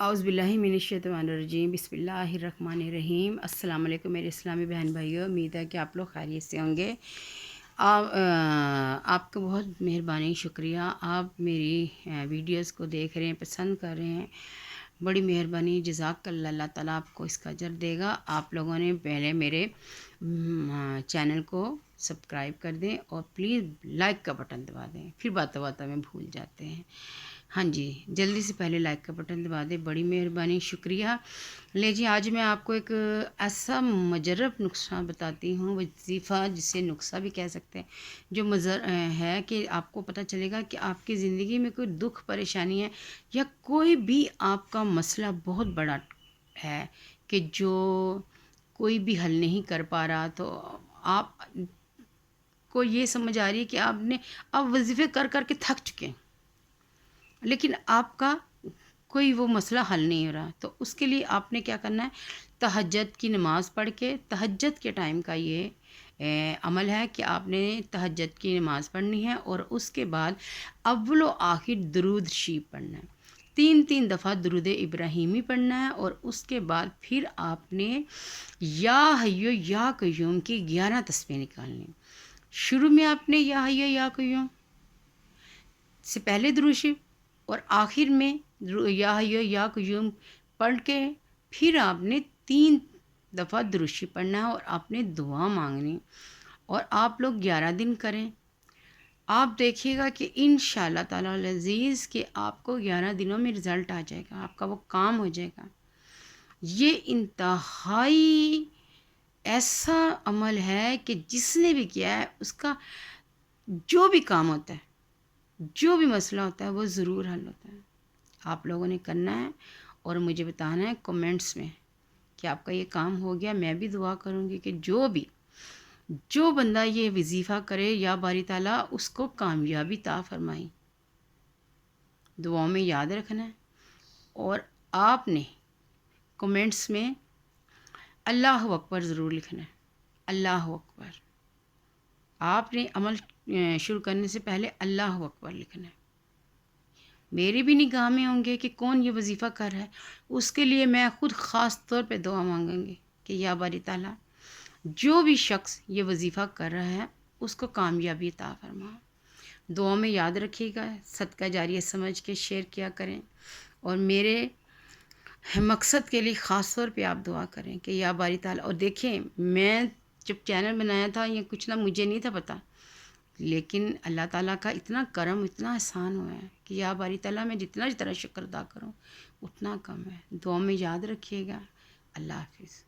اعوذ باللہ من الشیطان الرجیم، بسم اللہ الرحمن الرحیم۔ السلام علیکم میرے اسلامی بہن بھائیوں، امید ہے کہ آپ لوگ خیریت سے ہوں گے۔ آپ کا بہت مہربانی، شکریہ۔ آپ میری ویڈیوز کو دیکھ رہے ہیں، پسند کر رہے ہیں، بڑی مہربانی، جزاک اللہ۔ اللہ تعالیٰ آپ کو اس کا اجر دے گا۔ آپ لوگوں نے پہلے میرے چینل کو سبسکرائب کر دیں اور پلیز لائک کا بٹن دبا دیں، پھر باتوں باتوں میں بھول جاتے ہیں۔ ہاں جی، جلدی سے پہلے لائک کا بٹن دبا دیں، بڑی مہربانی، شکریہ۔ لے جی، آج میں آپ کو ایک ایسا مجرب نسخہ بتاتی ہوں، وظیفہ جسے نسخہ بھی کہہ سکتے ہیں، جو ہے کہ آپ کو پتہ چلے گا کہ آپ کی زندگی میں کوئی دکھ پریشانی ہے یا کوئی بھی آپ کا مسئلہ بہت بڑا ہے کہ جو کوئی بھی حل نہیں کر پا رہا، تو آپ کو یہ سمجھ آ رہی ہے کہ آپ وظیفے کر کر کے تھک چکے ہیں، لیکن آپ کا کوئی وہ مسئلہ حل نہیں ہو رہا۔ تو اس کے لیے آپ نے کیا کرنا ہے، تہجد کی نماز پڑھ کے، تہجد کے ٹائم کا یہ عمل ہے کہ آپ نے تہجد کی نماز پڑھنی ہے اور اس کے بعد اول و آخر درود شریف پڑھنا ہے، 3 دفعہ درود ابراہیمی پڑھنا ہے، اور اس کے بعد پھر آپ نے یا حیو یا قیوم کی 11 تسبیح نکالنی۔ شروع میں آپ نے یا حیو یا قیوم سے پہلے درود شریف اور آخر میں یا حیو یا قیوم پڑھ کے پھر آپ نے 3 دفعہ درود شریف پڑھنا ہے اور آپ نے دعا مانگنی، اور آپ لوگ 11 دن کریں۔ آپ دیکھیے گا کہ انشاءاللہ تعالی العزیز کہ آپ کو 11 دنوں میں رزلٹ آ جائے گا، آپ کا وہ کام ہو جائے گا۔ یہ انتہائی ایسا عمل ہے کہ جس نے بھی کیا ہے اس کا جو بھی کام ہوتا ہے، جو بھی مسئلہ ہوتا ہے، وہ ضرور حل ہوتا ہے۔ آپ لوگوں نے کرنا ہے اور مجھے بتانا ہے کمنٹس میں کہ آپ کا یہ کام ہو گیا۔ میں بھی دعا کروں گی کہ جو بندہ یہ وظیفہ کرے، یا باری تعالیٰ اس کو کامیابی عطا فرمائی۔ دعاؤں میں یاد رکھنا ہے، اور آپ نے کمنٹس میں اللہ اکبر ضرور لکھنا ہے، اللہ اکبر۔ آپ نے عمل شروع کرنے سے پہلے اللہ اکبر لکھنا ہے۔ میری بھی نگاہ میں ہوں گے کہ کون یہ وظیفہ کر رہا ہے، اس کے لیے میں خود خاص طور پہ دعا مانگوں گی کہ یا باری تعالیٰ جو بھی شخص یہ وظیفہ کر رہا ہے اس کو کامیابی عطا فرما۔ دعا میں یاد رکھیے گا، صدقہ جاریہ سمجھ کے شیئر کیا کریں، اور میرے مقصد کے لیے خاص طور پہ آپ دعا کریں کہ یا باری تعالیٰ۔ اور دیکھیں، میں جب چینل بنایا تھا یہ کچھ نہ مجھے نہیں تھا پتہ، لیکن اللہ تعالیٰ کا اتنا کرم، اتنا احسان ہوا ہے کہ یا باری تعالیٰ میں جتنا شکر ادا کروں اتنا کم ہے۔ دعا میں یاد رکھیے گا۔ اللہ حافظ۔